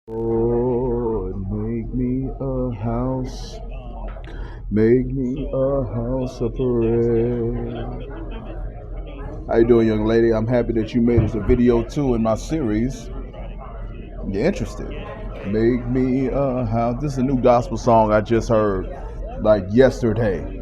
Lord, make me a house of prayer. How you doing, young lady? I'm happy that you made us a video too in my series. You're interested. Make me a house. This is a new gospel song I just heard like yesterday.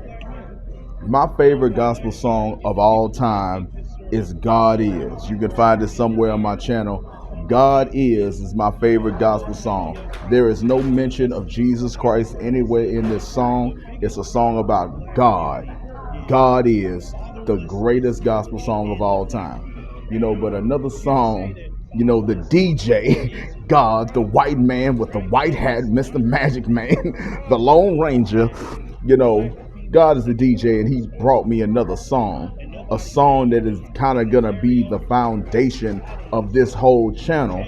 My favorite gospel song of all time is God Is. You can find it somewhere on my channel. God is my favorite gospel song. There is no mention of Jesus Christ anywhere in this song. It's a song about God. God is the greatest gospel song of all time. But another song, the DJ, God, the white man with the white hat, Mr. Magic Man, the Lone Ranger, you know, God is the DJ, and he brought me another song, a song that is kind of gonna be the foundation of this whole channel.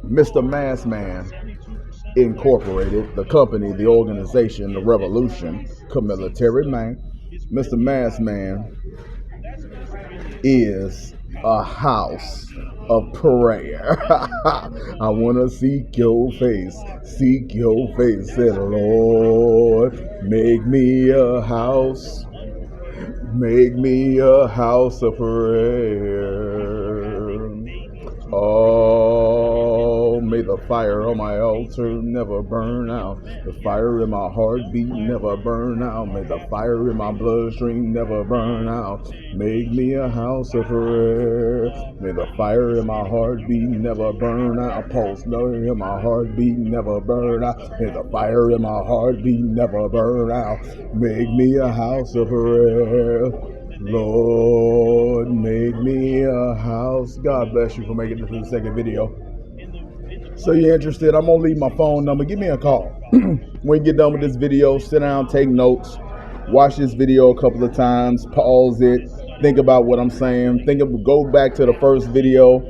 Mr. Massman Incorporated, the company, the organization, the revolution, military man. Mr. Massman is a house of prayer. I want to seek your face, said Lord, make me a house of prayer. Oh, may the fire on my altar never burn out. The fire in my heartbeat never burn out. May the fire in my bloodstream never burn out. Make me a house of prayer. May the fire in my heartbeat never burn out. Pulse in my heartbeat never burn out. May the fire in my heartbeat never burn out. Make me a house of prayer. Lord, make me a house. God bless you for making it to the second video. So you're interested? I'm gonna leave my phone number. Give me a call. When you get done with this video, sit down, take notes, watch this video a couple of times, pause it, think about what I'm saying. Go back to the first video.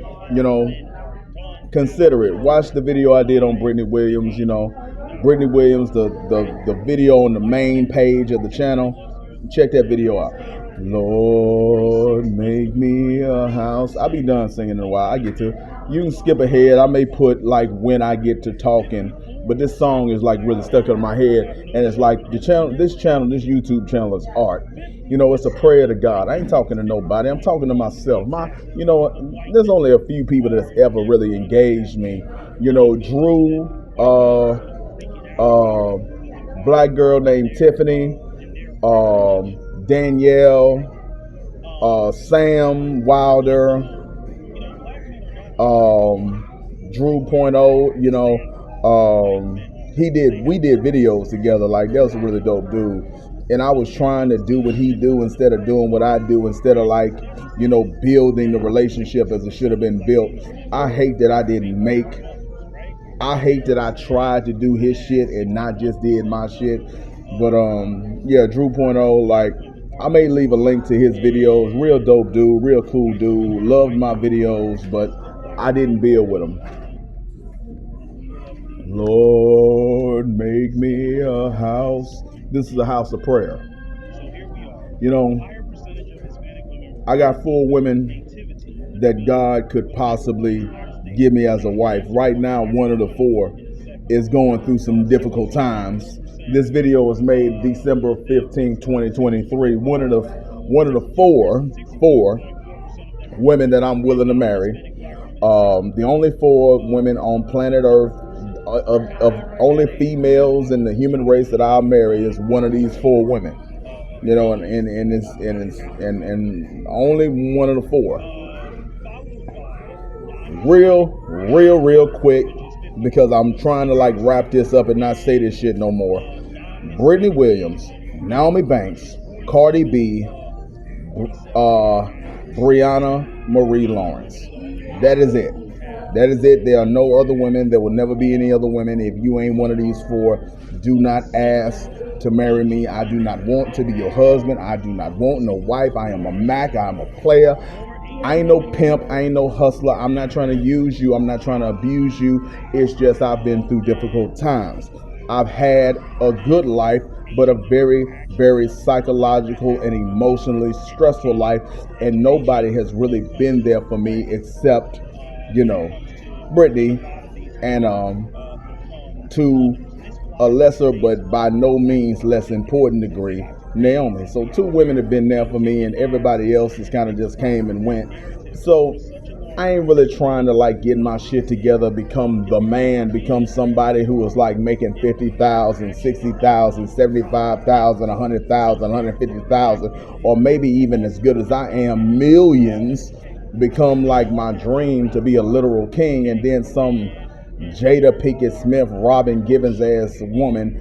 Consider it. Watch the video I did on Brittany Williams. Brittany Williams, the video on the main page of the channel. Check that video out. Lord, make me a house. I'll be done singing in a while. I get to. You can skip ahead. I may put like when I get to talking, but this song is like really stuck in my head, and it's like this this YouTube channel is art. It's a prayer to God. I ain't talking to nobody. I'm talking to myself. There's only a few people that's ever really engaged me. Drew, black girl named Tiffany, Danielle, Sam Wilder, Drew Point O. We did videos together. Like, that was a really dope dude. And I was trying to do what he do instead of doing what I do, instead of building the relationship as it should have been built. I hate that I tried to do his shit and not just did my shit. But yeah, Drew Point O, like, I may leave a link to his videos. Real dope dude, real cool dude. Loved my videos, but I didn't build with him. Lord, make me a house. This is a house of prayer. I got 4 women that God could possibly give me as a wife. Right now, one of the 4 is going through some difficult times. This video was made December 15, 2023. One of the four women that I'm willing to marry. The only 4 women on planet Earth, of only females in the human race that I'll marry, is one of these 4 women. And only one of the 4. Real quick, because I'm trying to wrap this up and not say this shit no more. Brittany Williams, Naomi Banks, Cardi B, Brianna Marie Lawrence. That is it. There are no other women. There will never be any other women. If you ain't one of these 4, do not ask to marry me. I do not want to be your husband. I do not want no wife. I am a Mac. I am a player. I ain't no pimp. I ain't no hustler. I'm not trying to use you. I'm not trying to abuse you. It's just I've been through difficult times. I've had a good life, but a very, very psychological and emotionally stressful life, and nobody has really been there for me except, Brittany, and to a lesser but by no means less important degree, Naomi. So two women have been there for me, and everybody else has kind of just came and went. So I ain't really trying to like get my shit together, become the man, become somebody who is like making 50,000, 60,000, 75,000, 100,000, 150,000, or maybe even as good as I am, millions. Become like my dream to be a literal king, and then some Jada Pinkett Smith, Robin Givens ass woman,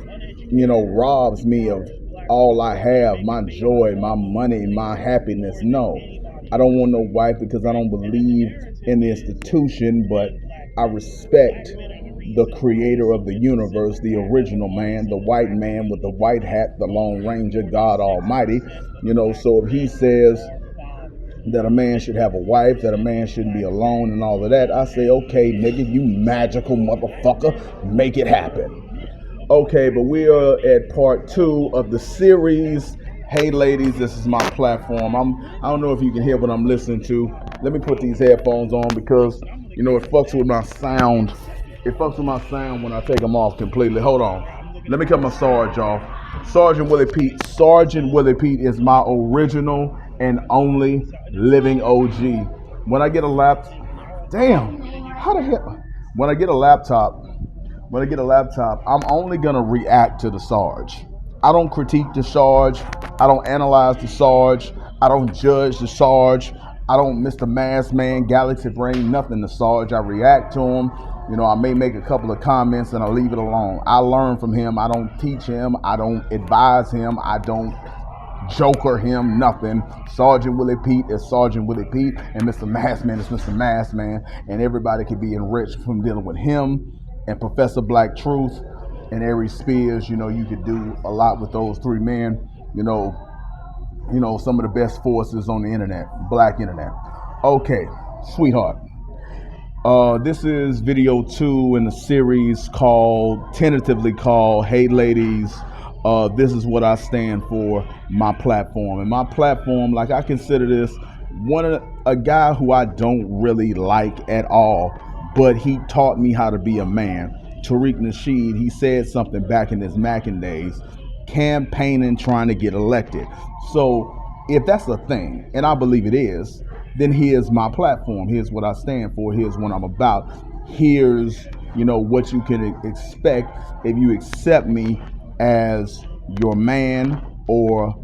robs me of all I have, my joy, my money, my happiness. No, I don't want no wife because I don't believe in the institution, but I respect the creator of the universe, the original man, the white man with the white hat, the Lone Ranger, God Almighty. So if he says that a man should have a wife, that a man shouldn't be alone and all of that, I say, okay, nigga, you magical motherfucker, make it happen. Okay, but we are at part 2 of the series. Hey ladies, this is my platform. I don't know if you can hear what I'm listening to. Let me put these headphones on because it fucks with my sound. It fucks with my sound when I take them off completely. Hold on. Let me cut my Sarge off. Sergeant Willie Pete. Sergeant Willie Pete is my original and only living OG. When I get a laptop, damn, how the hell? When I get a laptop, I'm only gonna react to the Sarge. I don't critique the Sarge. I don't analyze the Sarge. I don't judge the Sarge. I don't Mr. Mass Man, Galaxy Brain, nothing to Sarge. I react to him. I may make a couple of comments and I leave it alone. I learn from him. I don't teach him. I don't advise him. I don't joker him, nothing. Sergeant Willie Pete is Sergeant Willie Pete, and Mr. Massman is Mr. Massman, and everybody can be enriched from dealing with him and Professor Black Truth and Aries Spears. You could do a lot with those three men. Some of the best forces on the internet, black internet. Okay, sweetheart. This is video 2 in the series tentatively called Hey Ladies. This is what I stand for, my platform. And my platform, like I consider this a guy who I don't really like at all, but he taught me how to be a man. Tariq Nasheed, he said something back in his Mackin days, campaigning, trying to get elected. So if that's a thing, and I believe it is, then here's my platform. Here's what I stand for. Here's what I'm about. Here's, what you can expect if you accept me as your man, or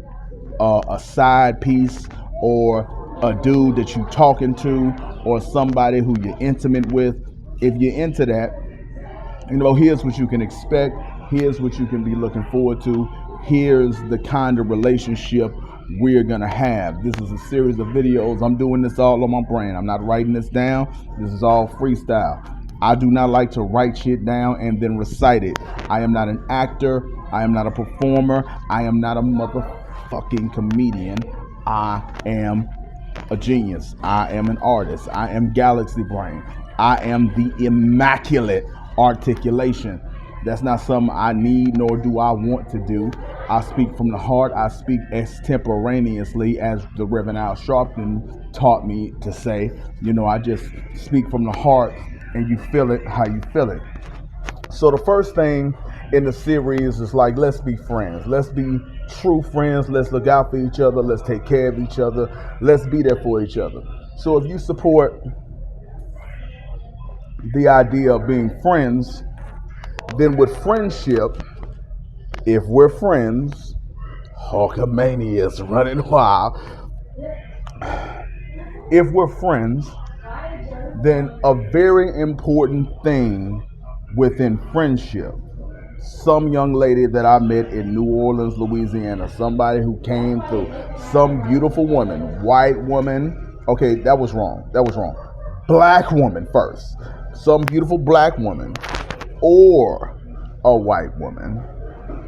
a side piece, or a dude that you talking to, or somebody who you're intimate with. If you're into that, here's what you can expect. Here's what you can be looking forward to. Here's the kind of relationship we're gonna have. This is a series of videos. I'm doing this all on my brain. I'm not writing this down. This is all freestyle. I do not like to write shit down and then recite it. I am not an actor. I am not a performer. I am not a motherfucking comedian. I am a genius. I am an artist. I am Galaxy Brain. I am the immaculate articulation. That's not something I need, nor do I want to do. I speak from the heart. I speak extemporaneously, as the Reverend Al Sharpton taught me to say. I just speak from the heart, and you feel it how you feel it. So the first thing in the series is like, let's be friends. Let's be true friends. Let's look out for each other. Let's take care of each other. Let's be there for each other. So if you support the idea of being friends, then with friendship, if we're friends, Hulkamania is running wild. If we're friends, then a very important thing within friendship, some young lady that I met in New Orleans, Louisiana, somebody who came through, some beautiful woman, white woman, okay, that was wrong, black woman first, some beautiful black woman, or a white woman,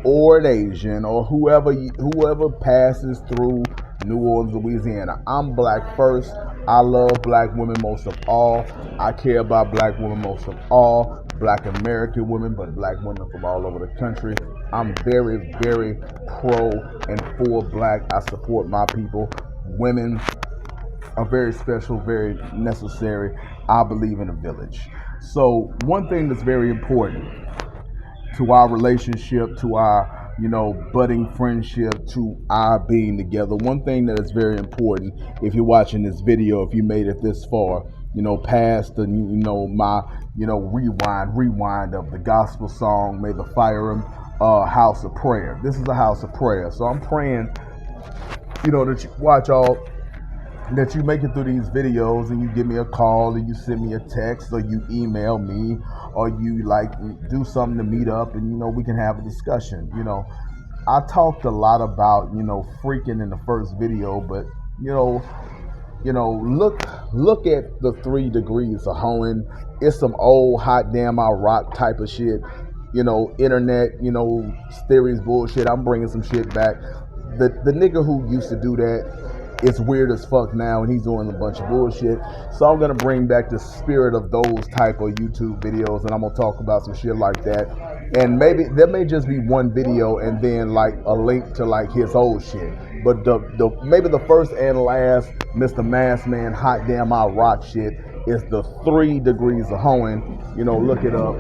or an Asian, or whoever passes through New Orleans, Louisiana. I'm black first. I love black women most of all. I care about black women most of all. Black American women, but black women from all over the country. I'm very, very pro and for black. I support my people. Women are very special, very necessary. I believe in a village. So one thing that's very important to our relationship, to our budding friendship, to our being together. One thing that is very important, if you're watching this video, if you made it this far, past the my rewind of the gospel song, May the Fire House of Prayer. This is a house of prayer. So I'm praying, that you watch all that you make it through these videos and you give me a call and you send me a text or you email me or you do something to meet up and we can have a discussion. I talked a lot about freaking in the first video, but look at the 3 degrees of hoeing. It's some old hot damn I rock type of shit. Internet, theories bullshit. I'm bringing some shit back. The nigga who used to do that, it's weird as fuck now, and he's doing a bunch of bullshit. So I'm gonna bring back the spirit of those type of YouTube videos, and I'm gonna talk about some shit like that. And maybe there may just be one video and then a link to his old shit. But the maybe the first and last Mr. Mask Man hot damn I rock shit is the 3 degrees of hoeing. Look it up.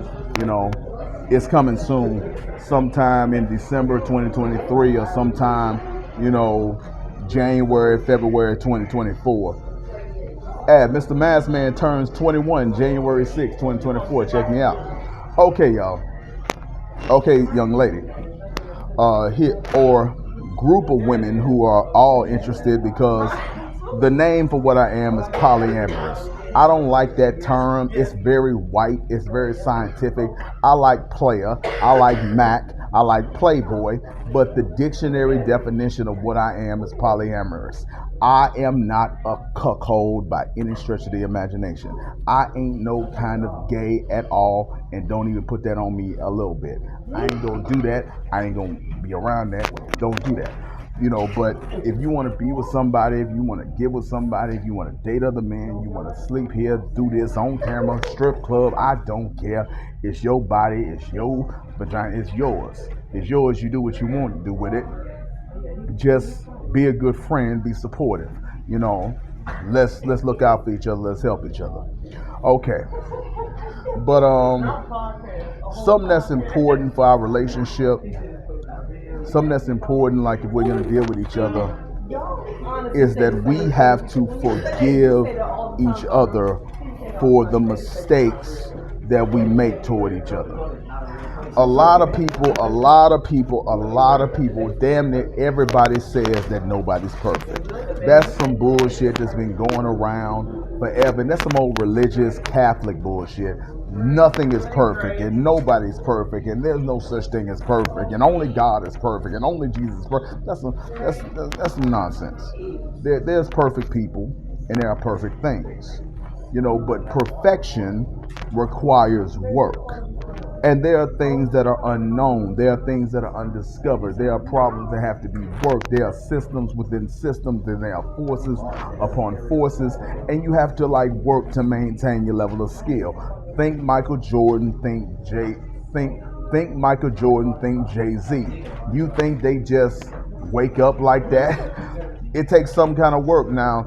It's coming soon, sometime in December 2023 or sometime January, February 2024. Mr. Mask Man turns 21 January 6, 2024. Check me out. Okay, y'all. Okay, young lady. Here or group of women who are all interested, because the name for what I am is polyamorous. I don't like that term. It's very white. It's very scientific. I like player. I like Mac. I like Playboy. But the dictionary definition of what I am is polyamorous. I am not a cuckold by any stretch of the imagination. I ain't no kind of gay at all, and don't even put that on me a little bit. I ain't gonna do that. I ain't gonna be around that. Don't do that. But if you want to be with somebody, if you want to get with somebody, if you want to date other men, you want to sleep here, do this on camera, strip club, I don't care. It's your body, it's your vagina, it's yours. It's yours, you do what you want to do with it. Just be a good friend, be supportive. Let's look out for each other, let's help each other. Okay. But something that's important for our relationship, something that's important, like if we're going to deal with each other, is that we have to forgive each other for the mistakes that we make toward each other. A lot of people, damn near everybody says that nobody's perfect. That's some bullshit that's been going around forever. And that's some old religious Catholic bullshit. Nothing is perfect and nobody's perfect and there's no such thing as perfect and only God is perfect and only Jesus is perfect. That's some nonsense. There's perfect people and there are perfect things. But perfection requires work. And there are things that are unknown. There are things that are undiscovered. There are problems that have to be worked. There are systems within systems, and there are forces upon forces. And you have to work to maintain your level of skill. Think Michael Jordan, think Michael Jordan, think Jay-Z. You think they just wake up like that? It takes some kind of work. Now,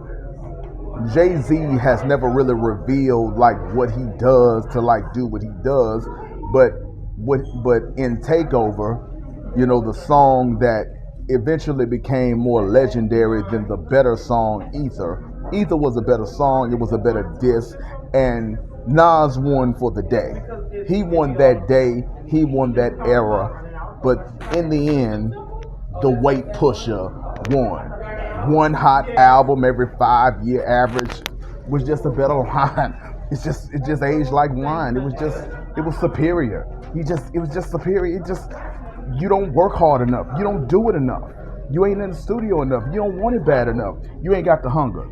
Jay-Z has never really revealed what he does to do what he does. But in Takeover, the song that eventually became more legendary than the better song Ether. Ether was a better song, it was a better diss, and Nas won for the day. He won that day, he won that era, but in the end, the Weight Pusher won. One hot album every 5-year average was just a better line. It just aged like wine. It was superior. It was just superior. You don't work hard enough. You don't do it enough. You ain't in the studio enough. You don't want it bad enough. You ain't got the hunger.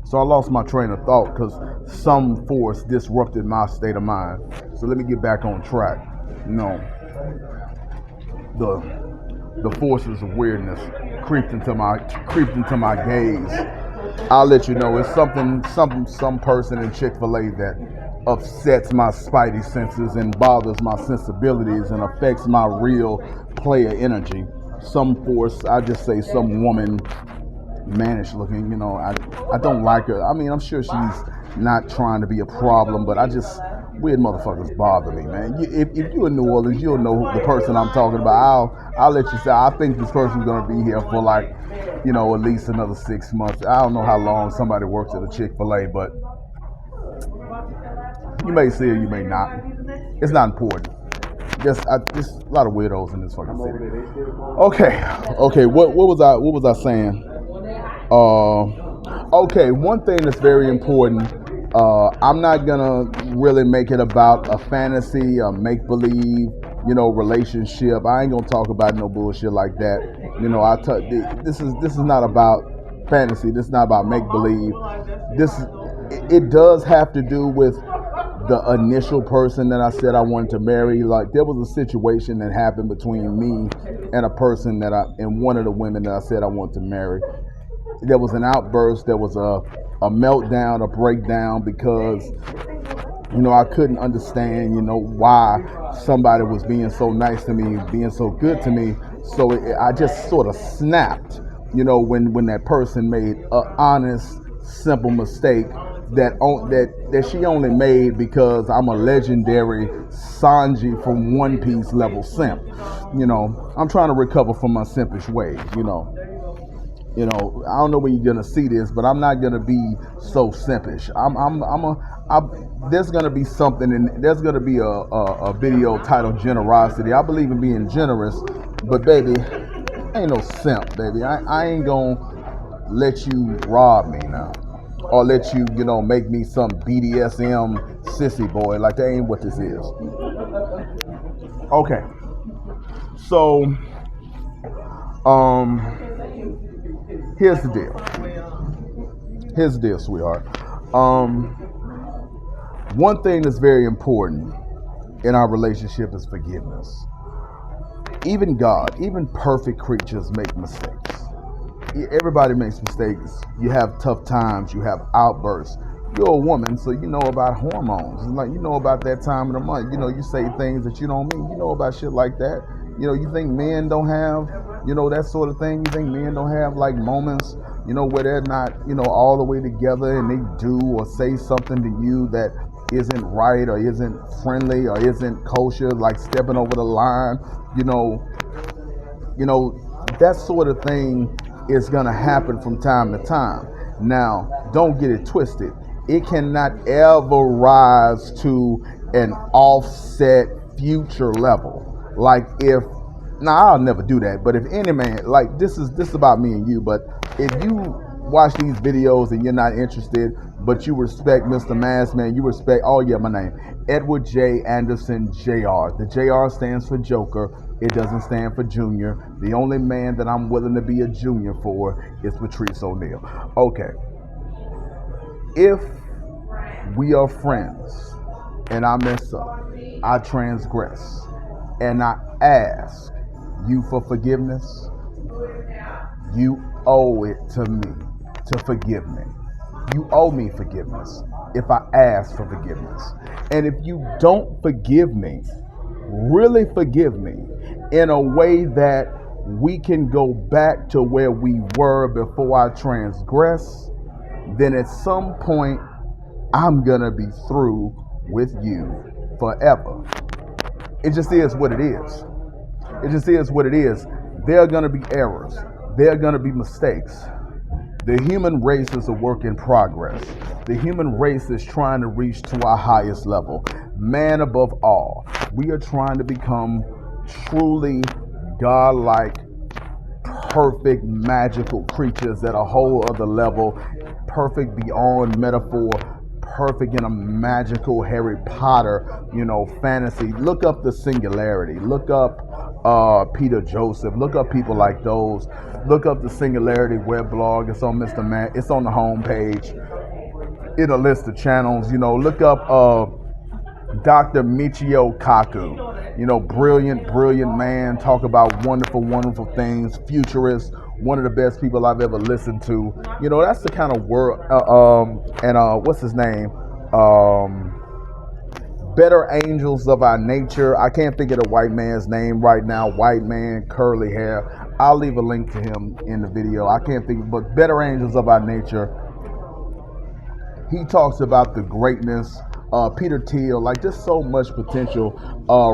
So I lost my train of thought because some force disrupted my state of mind. So let me get back on track. The forces of weirdness creeped into my gaze. I'll let you know. It's some person in Chick-fil-A that upsets my spidey senses and bothers my sensibilities and affects my real player energy. Some force, I just say some woman mannish looking. You know, I don't like her. I mean, I'm sure she's not trying to be a problem, but I just weird motherfuckers bother me, man. If you're in New Orleans, you'll know the person I'm talking about. I'll let you say. I think this person's gonna be here for like, you know, at least another 6 months. I don't know how long somebody works at a Chick-fil-A, but you may see it, you may not. It's not important. Just a lot of weirdos in this fucking city. Okay. What was I saying? Okay. One thing that's very important. I'm not gonna really make it about a fantasy, a make believe, you know, relationship. I ain't gonna talk about no bullshit like that. You know, this is not about fantasy. This is not about make believe. It does have to do with the initial person that I said I wanted to marry. Like there was a situation that happened between me and a person and one of the women that I said I wanted to marry. There was an outburst. There was a meltdown, a breakdown because, you know, I couldn't understand, you know, why somebody was being so nice to me, being so good to me. So I just sort of snapped, you know, when that person made an honest, simple mistake that she only made because I'm a legendary Sanji from One Piece level simp. You know, I'm trying to recover from my simpish ways, you know. I don't know when you're gonna see this, but I'm not gonna be so simpish. There's gonna be something, and there's gonna be a video titled "Generosity." I believe in being generous, but baby, ain't no simp, baby. I ain't gonna let you rob me now, or let you, you know, make me some BDSM sissy boy. Like that ain't what this is. Okay, so here's the deal. Here's the deal, sweetheart. One thing that's very important in our relationship is forgiveness. Even God, even perfect creatures make mistakes. Everybody makes mistakes. You have tough times. You have outbursts. You're a woman, so you know about hormones. Like you know about that time of the month. You know, you say things that you don't mean. You know about shit like that. You know, you think men don't have, you know, that sort of thing. You think men don't have like moments, you know, where they're not, you know, all the way together and they do or say something to you that isn't right or isn't friendly or isn't kosher, like stepping over the line. You know, that sort of thing is gonna happen from time to time. Now, don't get it twisted. It cannot ever rise to an offset future level. Like if, now I'll never do that, but if any man, like this is about me and you, but if you watch these videos and you're not interested, but you respect Mr. Massman, you respect, oh yeah, my name, Edward J. Anderson Jr. The JR stands for Joker. It doesn't stand for Junior. The only man that I'm willing to be a junior for is Patrice O'Neal. Okay. If we are friends and I mess up, I transgress, and I ask you for forgiveness, you owe it to me to forgive me. You owe me forgiveness if I ask for forgiveness. And if you don't forgive me, really forgive me in a way that we can go back to where we were before I transgress, then at some point I'm gonna be through with you forever. It just is what it is. It just is what it is. There are gonna be errors. There are gonna be mistakes. The human race is a work in progress. The human race is trying to reach to our highest level. Man above all. We are trying to become truly godlike, perfect, magical creatures at a whole other level. Perfect beyond metaphor. Perfect in a magical Harry Potter, you know, fantasy. Look up The Singularity. Look up Peter Joseph. Look up people like those. Look up The Singularity weblog. It's on Mr. Man. It's on the homepage. It'll list the channels. You know, look up Dr. Michio Kaku. You know, brilliant man. Talk about wonderful things. Futurist. One of the best people I've ever listened to. You know, that's the kind of world. What's his name? Better Angels of Our Nature. I can't think of the white man's name right now. White man, curly hair. I'll leave a link to him in the video. I can't think, but Better Angels of Our Nature. He talks about the greatness. Peter Thiel, like there's so much potential.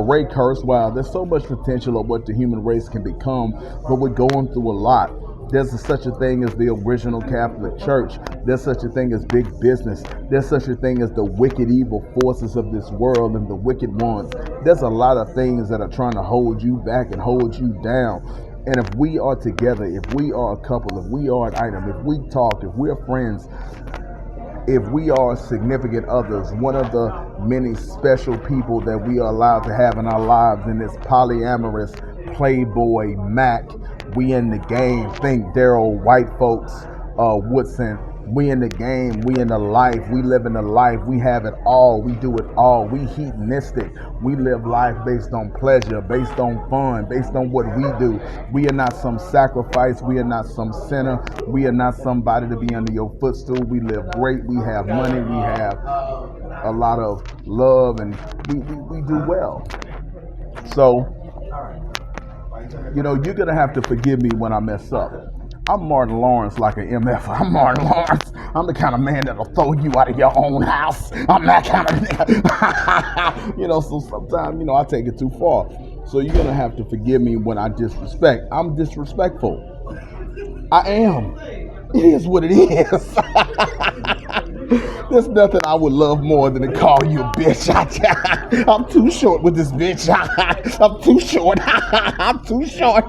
Ray Kurzweil, there's so much potential of what the human race can become, but we're going through a lot. There's such a thing as the original Catholic Church. There's such a thing as big business. There's such a thing as the wicked evil forces of this world and the wicked ones. There's a lot of things that are trying to hold you back and hold you down. And if we are together, if we are a couple, if we are an item, if we talk, if we're friends, if we are significant others, one of the many special people that we are allowed to have in our lives in this polyamorous Playboy Mac, we in the game. Think Daryl, white folks, Woodson. We in the game. We in the life. We live in the life. We have it all. We do it all. We hedonistic. We live life based on pleasure, based on fun, based on what we do. We are not some sacrifice. We are not some sinner. We are not somebody to be under your footstool. We live great. We have money. We have a lot of love, and we do well. So, you know, you're going to have to forgive me when I mess up. I'm Martin Lawrence like an MF. I'm Martin Lawrence. I'm the kind of man that'll throw you out of your own house. I'm that kind of nigga. You know, so sometimes, you know, I take it too far. So you're going to have to forgive me when I disrespect. I'm disrespectful. I am. It is what it is. There's nothing I would love more than to call you a bitch. I'm too short with this bitch. I'm too short. I'm too short.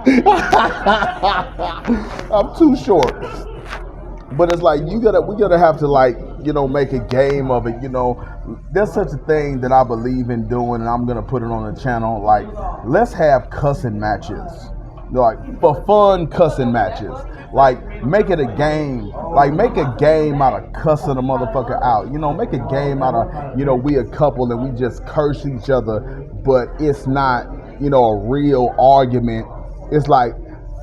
I'm too short. But it's like we gotta have to, like, you know, make a game of it. You know, there's such a thing that I believe in doing, and I'm gonna put it on the channel. Like, let's have cussing matches. Like, for fun cussing matches. Like, make it a game. Like, make a game out of cussing a motherfucker out. You know, make a game out of, you know, we a couple and we just curse each other, but it's not, you know, a real argument. It's like,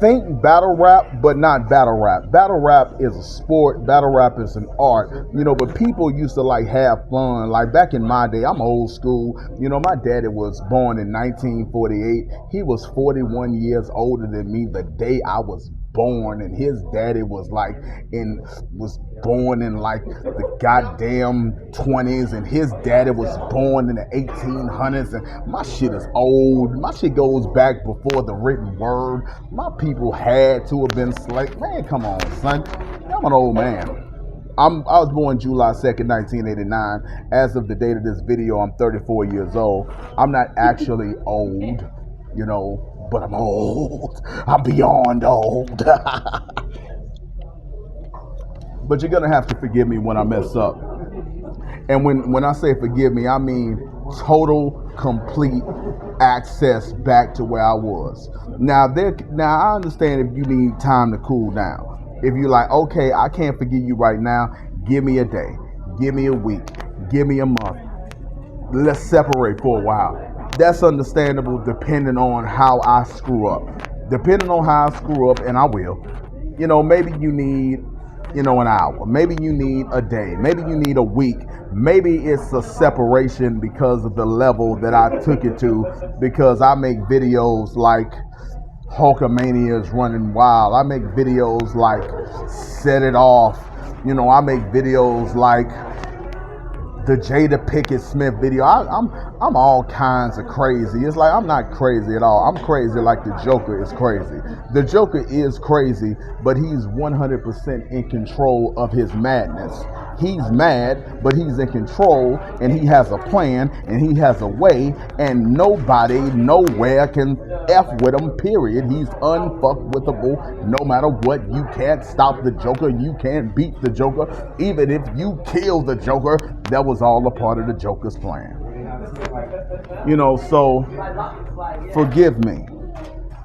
think battle rap, but not battle rap. Battle rap is a sport. Battle rap is an art. You know, but people used to, like, have fun. Like, back in my day, I'm old school. You know, my daddy was born in 1948. He was 41 years older than me the day I was born, and his daddy was born in like the goddamn 20s, and his daddy was born in the 1800s, and my shit is old. My shit goes back before the written word. My people had to have been slaves. Man, come on, son. I'm an old man. I was born July 2nd, 1989. As of the date of this video, I'm 34 years old. I'm not actually old, you know, but I'm old. I'm beyond old. But you're going to have to forgive me when I mess up. And when I say forgive me, I mean total, complete access back to where I was. Now I understand if you need time to cool down. If you're like, okay, I can't forgive you right now, give me a day, give me a week, give me a month. Let's separate for a while. That's understandable depending on how I screw up. Depending on how I screw up, and I will. You know, maybe you need, you know, an hour. Maybe you need a day. Maybe you need a week. Maybe it's a separation because of the level that I took it to, because I make videos like Hulkamania is running wild. I make videos like Set It Off. You know, I make videos like the Jada Pinkett Smith video. I'm all kinds of crazy. It's like I'm not crazy at all. I'm crazy like the Joker is crazy. The Joker is crazy, but he's 100% in control of his madness. He's mad, but he's in control, and he has a plan, and he has a way, and nobody, nowhere can F with him, period. He's unfuckwithable no matter what. You can't stop the Joker. You can't beat the Joker. Even if you kill the Joker, that was all a part of the Joker's plan. You know, so forgive me.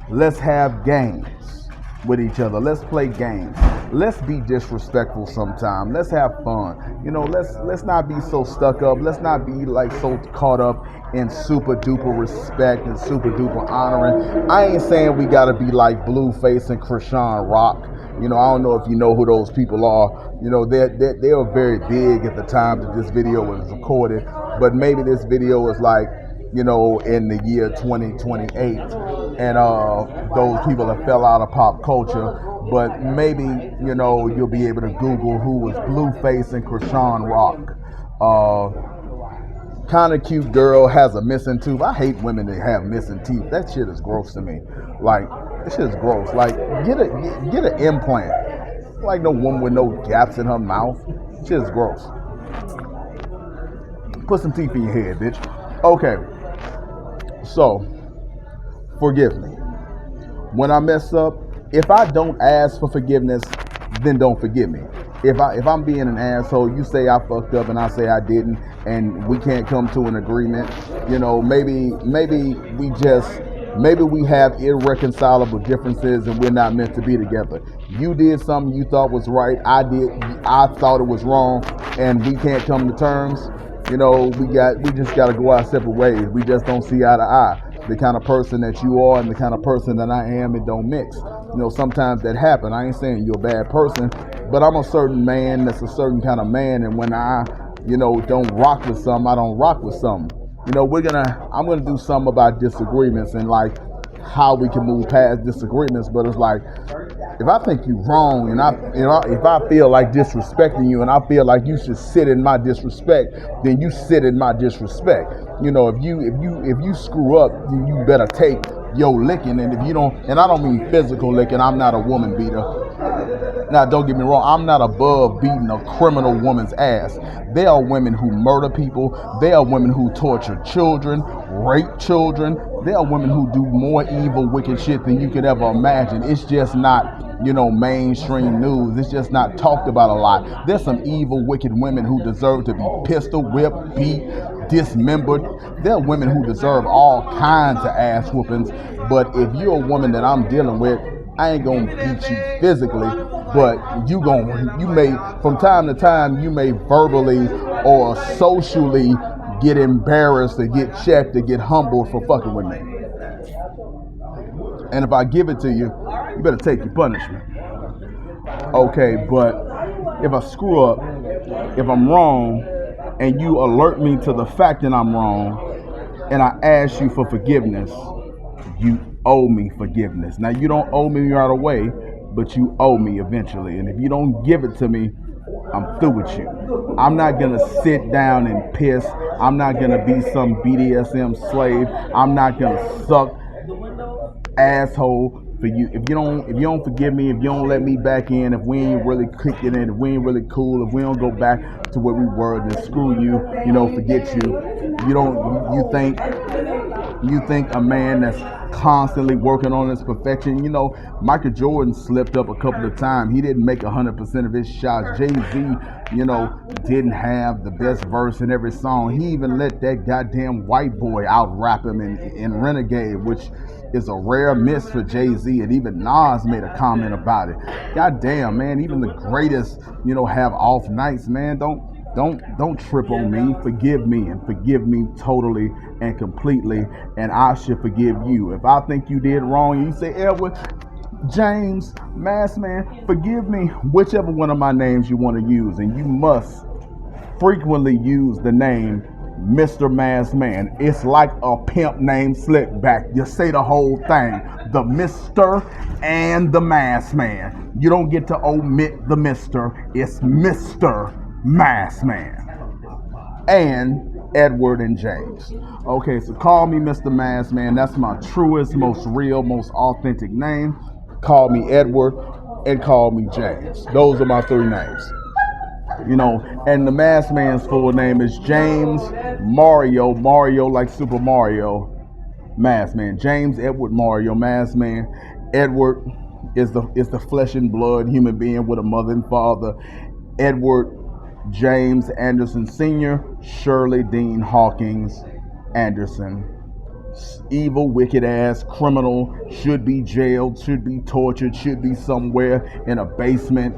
Let's have games with each other. Let's play games. Let's be disrespectful sometime. Let's have fun. You know, let's not be so stuck up. Let's not be like so caught up in super duper respect and super duper honoring. I ain't saying we gotta be like Blueface and Krishan Rock. You know, I don't know if you know who those people are. You know, they were very big at the time that this video was recorded. But maybe this video is like, you know, in the year 2028. and those people that fell out of pop culture. But maybe, you'll be able to Google who was Blueface and Krishan Rock. Kind of cute girl has a missing tooth. I hate women that have missing teeth. That shit is gross to me. Like, that shit is gross. Like, get an implant. Like no woman with no gaps in her mouth. Shit is gross. Put some teeth in your head, bitch. Okay. So, forgive me. When I mess up, if I don't ask for forgiveness, then don't forgive me. If I'm being an asshole, you say I fucked up and I say I didn't, and we can't come to an agreement. Maybe we have irreconcilable differences and we're not meant to be together. You did something you thought was right. I thought it was wrong, and we can't come to terms. We just got to go our separate ways. We just don't see eye to eye. The kind of person that you are and the kind of person that I am, it don't mix. Sometimes that happen. I ain't saying you're a bad person, but I'm a certain man that's a certain kind of man, and when I, don't rock with something, I don't rock with something. I'm gonna do something about disagreements and like how we can move past disagreements, but it's like, if I think you're wrong and if I feel like disrespecting you and I feel like you should sit in my disrespect, then you sit in my disrespect. If you screw up, then you better take your licking. And if you don't, and I don't mean physical licking, I'm not a woman beater. Now, don't get me wrong, I'm not above beating a criminal woman's ass. There are women who murder people. There are women who torture children, rape children. There are women who do more evil, wicked shit than you could ever imagine. It's just not, mainstream news. It's just not talked about a lot. There's some evil, wicked women who deserve to be pistol whipped, beat, dismembered. There are women who deserve all kinds of ass whoopings. But if you're a woman that I'm dealing with, I ain't gonna beat you physically, but you may, from time to time, you may verbally or socially get embarrassed or get checked or get humbled for fucking with me. And if I give it to you, you better take your punishment. Okay, but if I screw up, if I'm wrong, and you alert me to the fact that I'm wrong, and I ask you for forgiveness, you owe me forgiveness. Now, you don't owe me right away, but you owe me eventually. And if you don't give it to me, I'm through with you. I'm not going to sit down and piss. I'm not going to be some BDSM slave. I'm not going to suck asshole for you. If you don't forgive me, if you don't let me back in, if we ain't really kicking it, if we ain't really cool, if we don't go back to where we were, then screw you, forget you. You think a man that's constantly working on his perfection, Michael Jordan slipped up a couple of times. He didn't make 100% of his shots. Jay-Z, didn't have the best verse in every song. He even let that goddamn white boy out-rap him in Renegade, which is a rare miss for Jay-Z, and even Nas made a comment about it. Goddamn, man, even the greatest, have off nights, man. Don't trip on me. Forgive me, and forgive me totally and completely, and I should forgive you. If I think you did wrong, you say, Edward, James, Masked Man, forgive me, whichever one of my names you want to use, and you must frequently use the name Mr. Masked Man. It's like a pimp named Slickback. You say the whole thing, the Mr. and the Masked Man. You don't get to omit the Mr. It's Mr. Masked Man and Edward and James. Okay, so call me Mr. Masked Man. That's my truest, most real, most authentic name. Call me Edward and call me James. Those are my three names. And the Masked Man's full name is James Mario like Super Mario, Masked Man. James Edward Mario, Masked Man. Edward is the flesh and blood human being with a mother and father. Edward James Anderson Sr., Shirley Dean Hawkins Anderson. Evil, wicked ass criminal, should be jailed, should be tortured, should be somewhere in a basement,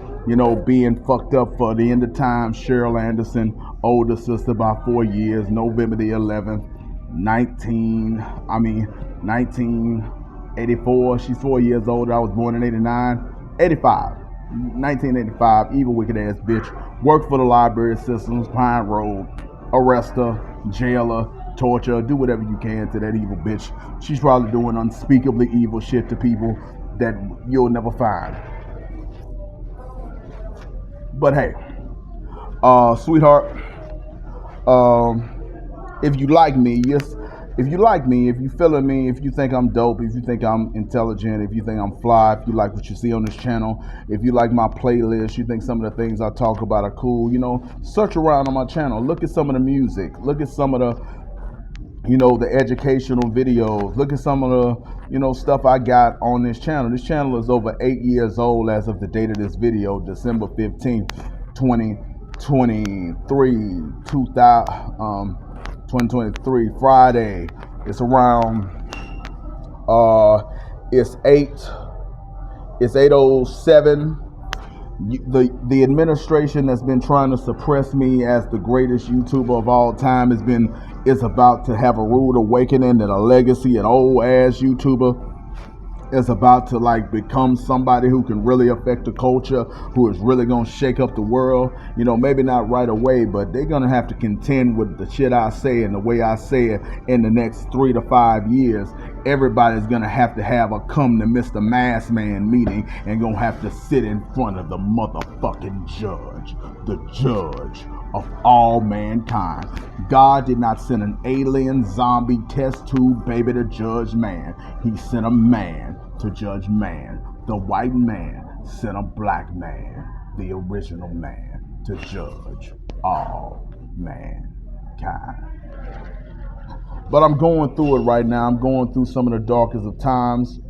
being fucked up for the end of time. Cheryl Anderson, older sister by 4 years, November the 11th, 1984. She's 4 years older. I was born in 1985, evil, wicked ass bitch. Worked for the library systems, Pine Road. Arrest her, jail her, torture her, do whatever you can to that evil bitch. She's probably doing unspeakably evil shit to people that you'll never find. But hey, sweetheart, if you like me, yes, if you like me, if you feeling me, if you think I'm dope, if you think I'm intelligent, if you think I'm fly, if you like what you see on this channel, if you like my playlist, you think some of the things I talk about are cool, search around on my channel, look at some of the music, look at some of the, the educational videos, look at some of the, stuff I got on this channel. This channel is over 8 years old as of the date of this video, December 15th, 2023, Friday. It's around, it's 8:07. The administration that's been trying to suppress me as the greatest YouTuber of all time is about to have a rude awakening, and a legacy, an old ass YouTuber is about to become somebody who can really affect the culture, who is really gonna shake up the world. Maybe not right away, but they're gonna have to contend with the shit I say and the way I say it in the next 3 to 5 years. Everybody's gonna have to have a come to Mr. Mass Man meeting and gonna have to sit in front of the motherfucking judge, the judge of all mankind. God did not send an alien zombie test tube baby to judge man. He sent a man to judge man. The white man sent a black man, the original man, to judge all mankind. But I'm going through it right now. I'm going through some of the darkest of times.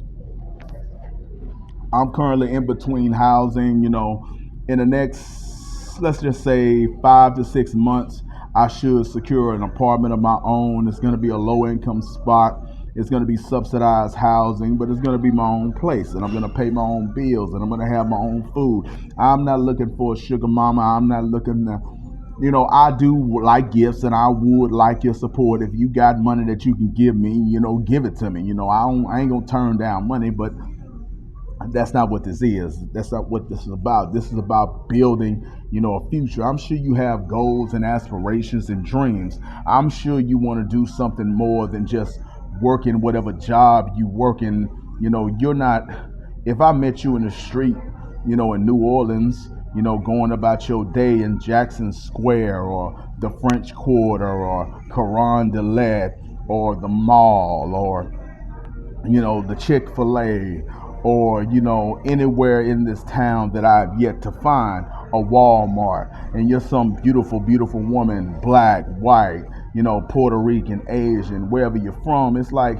I'm currently in between housing. In the next, let's just say 5 to 6 months, I should secure an apartment of my own. It's going to be a low income spot. It's going to be subsidized housing, but it's going to be my own place, and I'm going to pay my own bills, and I'm going to have my own food. I'm not looking for a sugar mama. I'm not looking to, I do like gifts, and I would like your support. If you got money that you can give me, give it to me. I ain't going to turn down money, but that's not what this is. That's not what this is about. This is about building, a future. I'm sure you have goals and aspirations and dreams. I'm sure you want to do something more than just working whatever job you working. You're not, if I met you in the street, in New Orleans, going about your day in Jackson Square or the French Quarter or Carondelet or the mall or, the Chick-fil-A or, anywhere in this town that I've yet to find, a Walmart, and you're some beautiful, beautiful woman, black, white, Puerto Rican, Asian, wherever you're from, it's like,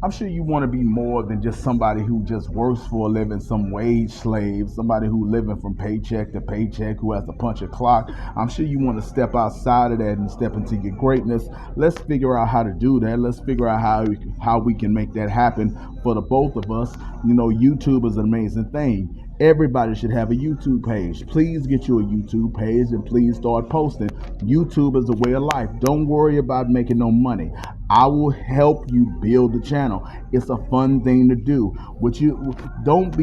I'm sure you want to be more than just somebody who just works for a living, some wage slave, somebody who living from paycheck to paycheck, who has to punch a clock. I'm sure you want to step outside of that and step into your greatness. Let's figure out how to do that. Let's figure out how we can make that happen for the both of us. YouTube is an amazing thing. Everybody should have a YouTube page. Please get you a YouTube page and please start posting. YouTube is a way of life. Don't worry about making no money. I will help you build the channel. It's a fun thing to do. Don't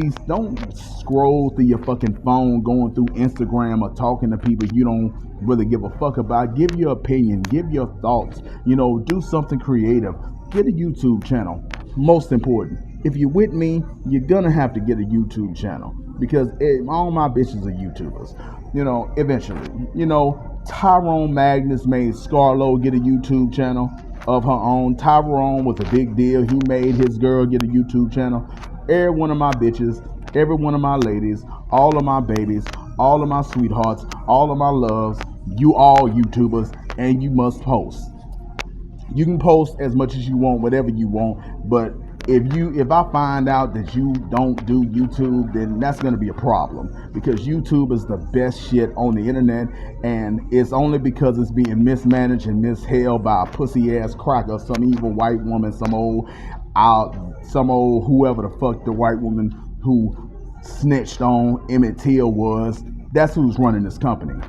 scroll through your fucking phone, going through Instagram or talking to people you don't really give a fuck about. Give your opinion, give your thoughts, do something creative. Get a YouTube channel. Most important, if you're with me, you're gonna have to get a YouTube channel because all my bitches are YouTubers. Eventually, Tyrone Magnus made Scarlo get a YouTube channel of her own. Tyrone was a big deal. He made his girl get a YouTube channel. Every one of my bitches, every one of my ladies, all of my babies, all of my sweethearts, all of my loves, you all YouTubers, and you must post. You can post as much as you want, whatever you want, but if I find out that you don't do YouTube, then that's going to be a problem, because YouTube is the best shit on the internet, and it's only because it's being mismanaged and misheld by a pussy ass cracker, some evil white woman, some old whoever the fuck the white woman who snitched on Emmett Till was. That's who's running this company,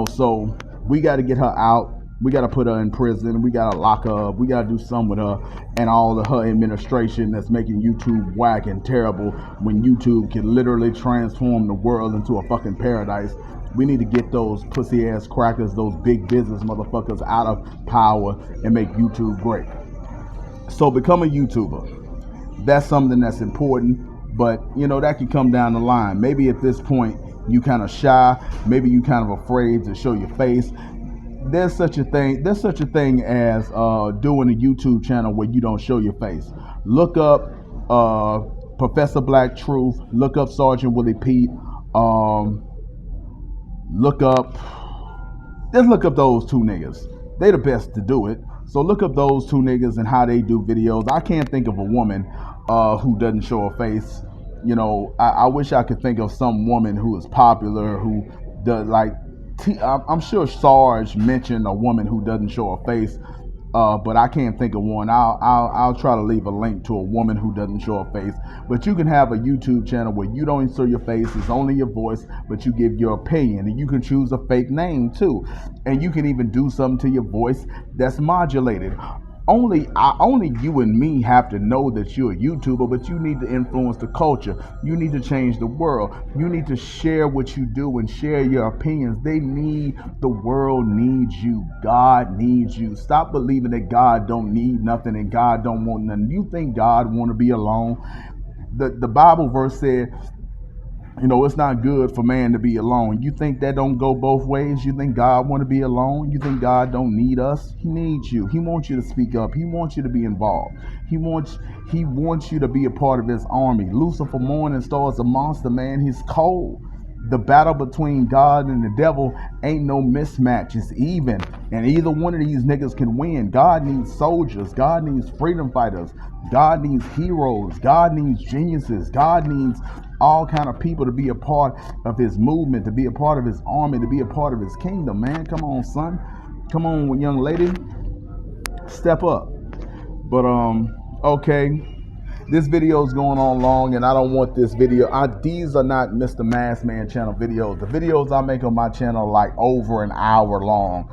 so we got to get her out. We got to put her in prison. We got to lock her up. We got to do something with her and all of her administration that's making YouTube whack and terrible, when YouTube can literally transform the world into a fucking paradise. We need to get those pussy ass crackers, those big business motherfuckers out of power and make YouTube great. So become a YouTuber. That's something that's important, but that can come down the line. Maybe at this point you kind of shy, maybe you kind of afraid to show your face. There's such a thing. There's such a thing as doing a YouTube channel where you don't show your face. Look up Professor Black Truth. Look up Sergeant Willie Pete. Look up. Just look up those two niggas. They the best to do it. So look up those two niggas and how they do videos. I can't think of a woman who doesn't show her face. I wish I could think of some woman who is popular who does like. I'm sure Sarge mentioned a woman who doesn't show her face, but I can't think of one. I'll try to leave a link to a woman who doesn't show her face. But you can have a YouTube channel where you don't show your face, it's only your voice, but you give your opinion, and you can choose a fake name too, and you can even do something to your voice that's modulated. Only you and me have to know that you're a YouTuber, but you need to influence the culture. You need to change the world. You need to share what you do and share your opinions. The world needs you. God needs you. Stop believing that God don't need nothing and God don't want nothing. You think God want to be alone? The Bible verse said, it's not good for man to be alone. You think that don't go both ways? You think God want to be alone? You think God don't need us? He needs you. He wants you to speak up. He wants you to be involved. He wants you to be a part of his army. Lucifer Morning Star is a monster, man. He's cold. The battle between God and the devil ain't no mismatch. It's even. And either one of these niggas can win. God needs soldiers. God needs freedom fighters. God needs heroes. God needs geniuses. God needs all kind of people to be a part of his movement, to be a part of his army, to be a part of his kingdom, man. Come on, son. Come on, young lady. Step up. But, okay. This video is going on long, and I don't want this video. These are not Mr. Maskman channel videos. The videos I make on my channel are like over an hour long,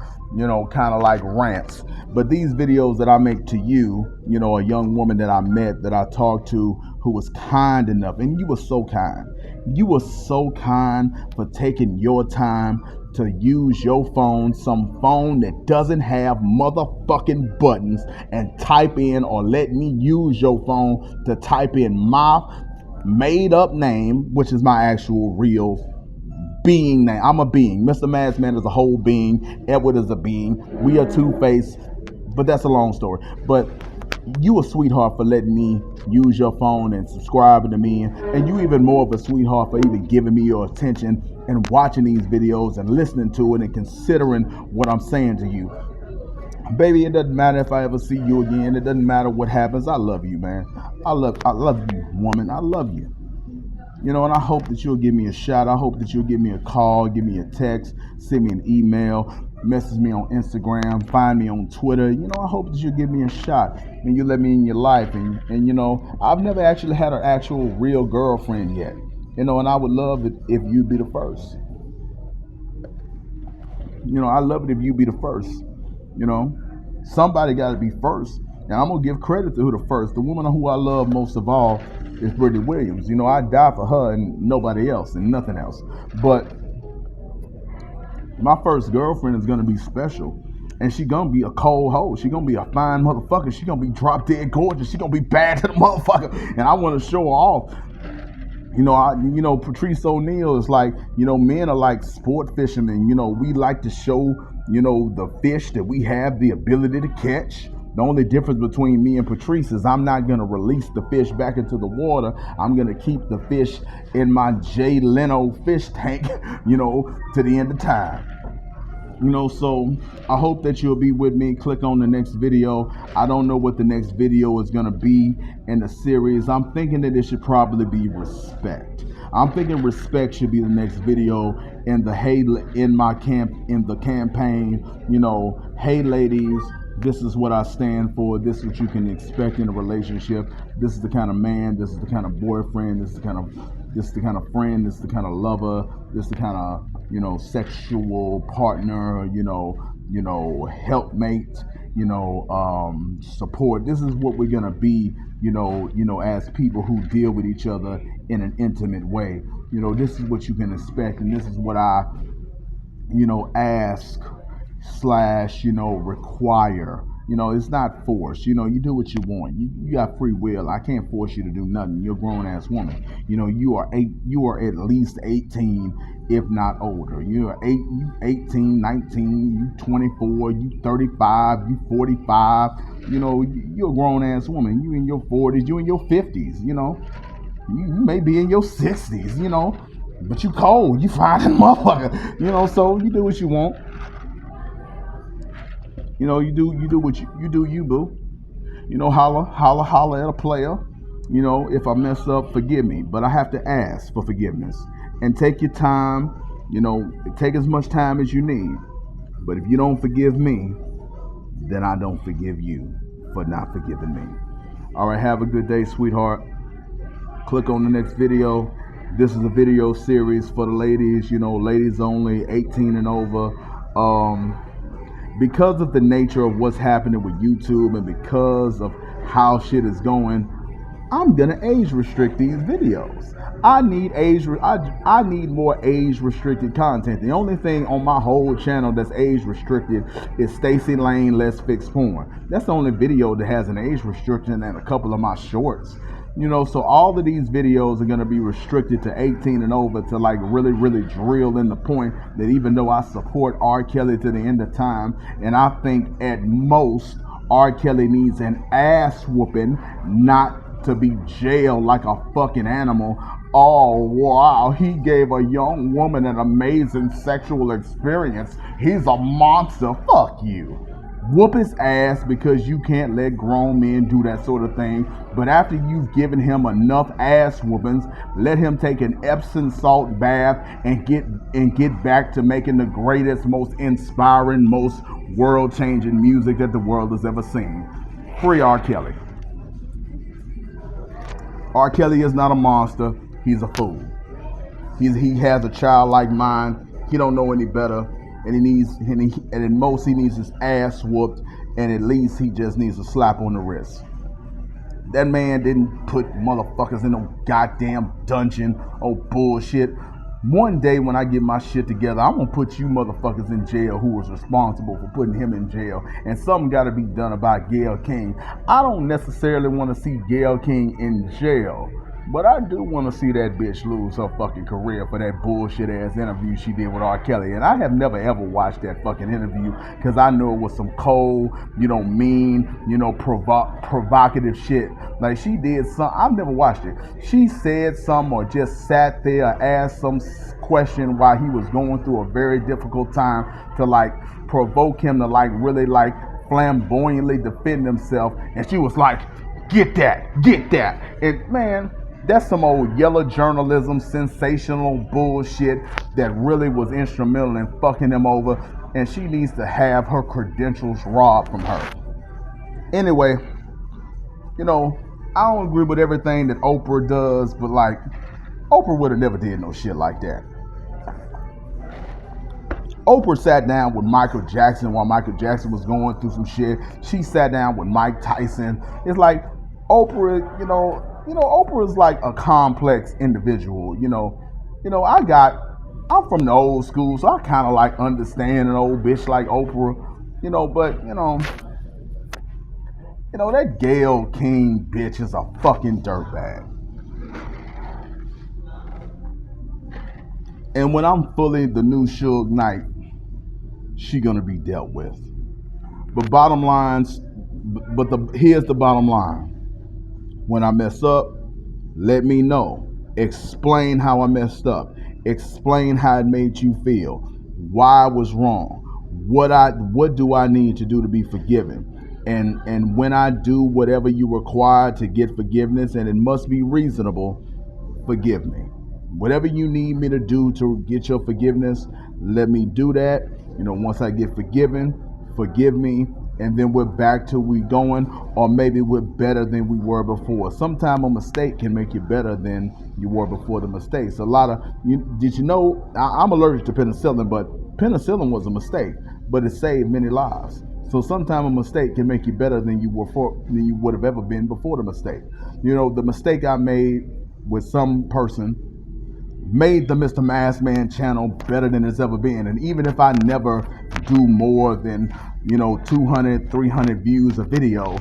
kind of like rants. But these videos that I make to you, a young woman that I met, that I talked to, who was kind enough, and you were so kind. You were so kind for taking your time to use your phone, some phone that doesn't have motherfucking buttons, and type in, or let me use your phone to type in my made up name, which is my actual real being name. I'm a being. Mr. Maskman is a whole being. Edward is a being. We are two-faced, but that's a long story. But you a sweetheart for letting me use your phone and subscribing to me, and you even more of a sweetheart for even giving me your attention and watching these videos and listening to it and considering what I'm saying to you. Baby, it doesn't matter if I ever see you again. It doesn't matter what happens. I love you, man. I love you, woman. I love you. And I hope that you'll give me a shot. I hope that you'll give me a call, give me a text, send me an email, message me on Instagram, find me on Twitter. I hope that you'll give me a shot and you let me in your life. And I've never actually had an actual real girlfriend yet. And I would love it if you'd be the first. I love it if you be the first. Somebody got to be first. And I'm going to give credit to who the first. The woman who I love most of all is Brittany Williams. I die for her and nobody else and nothing else. But my first girlfriend is going to be special. And she going to be a cold hoe. She going to be a fine motherfucker. She going to be drop dead gorgeous. She going to be bad to the motherfucker. And I want to show her off. Patrice O'Neal is like, men are like sport fishermen. We like to show, the fish that we have the ability to catch. The only difference between me and Patrice is I'm not going to release the fish back into the water. I'm going to keep the fish in my Jay Leno fish tank, to the end of time. So I hope that you'll be with me. Click on the next video. I don't know what the next video is going to be in the series. I'm thinking that it should probably be respect. I'm thinking respect should be the next video in the campaign. Hey ladies, this is what I stand for. This is what you can expect in a relationship. This is the kind of man. This is the kind of boyfriend. This is the kind of friend. This is the kind of lover. This is the kind of sexual partner. Helpmate. Support. This is what we're gonna be. As people who deal with each other in an intimate way. This is what you can expect, and this is what I ask slash, require. It's not forced. You do what you want. You got free will. I can't force you to do nothing. You're a grown ass woman. You are at least 18, if not older. You are 18, 19, you 24, you 35, you 45. You're a grown ass woman. You in your 40s, you in your 50s, you may be in your 60s, but you cold, you fine and motherfucker, so you do what you want. You do what you do, you boo. Holla at a player. If I mess up, forgive me. But I have to ask for forgiveness. And take your time, take as much time as you need. But if you don't forgive me, then I don't forgive you for not forgiving me. All right, have a good day, sweetheart. Click on the next video. This is a video series for the ladies, ladies only, 18 and over. Because of the nature of what's happening with YouTube and because of how shit is going, I'm gonna age restrict these videos. I need more age restricted content. The only thing on my whole channel that's age restricted is Stacy Lane Let's Fix Porn. That's the only video that has an age restriction, and a couple of my shorts. So all of these videos are going to be restricted to 18 and over to like really, really drill in the point that even though I support R. Kelly to the end of time, and I think at most R. Kelly needs an ass whooping, not to be jailed like a fucking animal. Oh, wow, he gave a young woman an amazing sexual experience. He's a monster. Fuck you. Whoop his ass because you can't let grown men do that sort of thing. But after you've given him enough ass whoopings, let him take an Epsom salt bath and get back to making the greatest, most inspiring, most world-changing music that the world has ever seen. Free R. Kelly. R. Kelly is not a monster. He's a fool. He has a childlike mind. He don't know any better. And at most he needs his ass whooped, and at least he just needs a slap on the wrist. That man didn't put motherfuckers in no goddamn dungeon. Oh, bullshit. One day when I get my shit together, I'm gonna put you motherfuckers in jail who was responsible for putting him in jail. And something gotta be done about Gayle King. I don't necessarily want to see Gayle King in jail, but I do want to see that bitch lose her fucking career for that bullshit ass interview she did with R. Kelly. And I have never ever watched that fucking interview because I know it was some cold, mean, provocative shit. Like she did some, I've never watched it. She said some or just sat there and asked some question while he was going through a very difficult time to like provoke him to like really like flamboyantly defend himself. And she was like, get that. And man, that's some old yellow journalism, sensational bullshit that really was instrumental in fucking him over. And she needs to have her credentials robbed from her. Anyway, I don't agree with everything that Oprah does, but like, Oprah would have never did no shit like that. Oprah sat down with Michael Jackson while Michael Jackson was going through some shit. She sat down with Mike Tyson. It's like Oprah, Oprah is like a complex individual. I'm from the old school, so I kind of like understand an old bitch like Oprah, but that Gayle King bitch is a fucking dirtbag. And when I'm fully the new Suge Knight, she gonna be dealt with. But here's the bottom line. When I mess up, let me know. Explain how I messed up. Explain how it made you feel. Why I was wrong. What do I need to do to be forgiven? And when I do whatever you require to get forgiveness, and it must be reasonable, forgive me. Whatever you need me to do to get your forgiveness, let me do that. Once I get forgiven, forgive me, and then we're back to we going, or maybe we're better than we were before. Sometimes a mistake can make you better than you were before the mistakes. Did you know, I'm allergic to penicillin, but penicillin was a mistake, but it saved many lives. So sometimes a mistake can make you better than you would have ever been before the mistake. The mistake I made with some person made the Mr. Masked Man channel better than it's ever been. And even if I never do more than, 200, 300 views a video,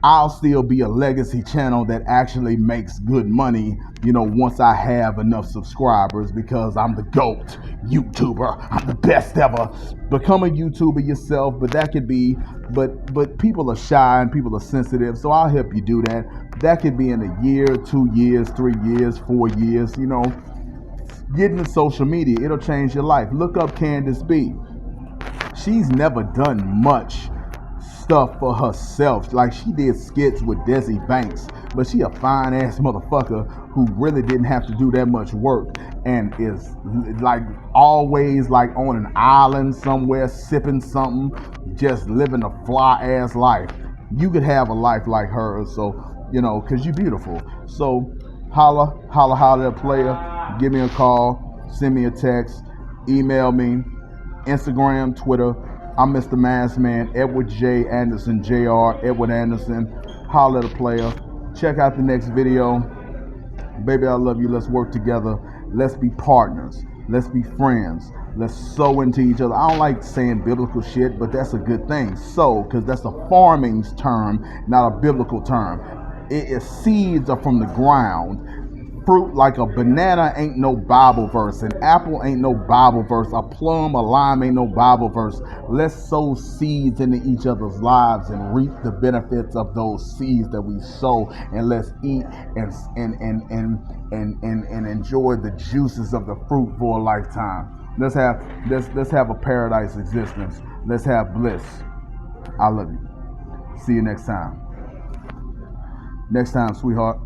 I'll still be a legacy channel that actually makes good money, once I have enough subscribers, because I'm the GOAT YouTuber. I'm the best ever. Become a YouTuber yourself, but that could be, but people are shy and people are sensitive, so I'll help you do that. That could be in a year, 2 years, 3 years, 4 years, Get into social media. It'll change your life. Look up Candace B. She's never done much stuff for herself. Like, she did skits with Desi Banks, but she a fine ass motherfucker who really didn't have to do that much work, and is like always like on an island somewhere sipping something, just living a fly ass life. You could have a life like hers, so cause you're beautiful. So holla at a player. Give me a call, send me a text, email me, Instagram, Twitter. I'm Mr. Masked Man, Edward J. Anderson, Jr., Edward Anderson. Holla at a player. Check out the next video. Baby, I love you. Let's work together. Let's be partners. Let's be friends. Let's sow into each other. I don't like saying biblical shit, but that's a good thing. Sow, because that's a farming term, not a biblical term. Seeds are from the ground. Fruit, like a banana, ain't no Bible verse. An apple ain't no Bible verse. A plum, a lime ain't no Bible verse. Let's sow seeds into each other's lives and reap the benefits of those seeds that we sow, and let's eat and enjoy the juices of the fruit for a lifetime. Let's have a paradise existence. Let's have bliss. I love you. See you next time. Next time, sweetheart.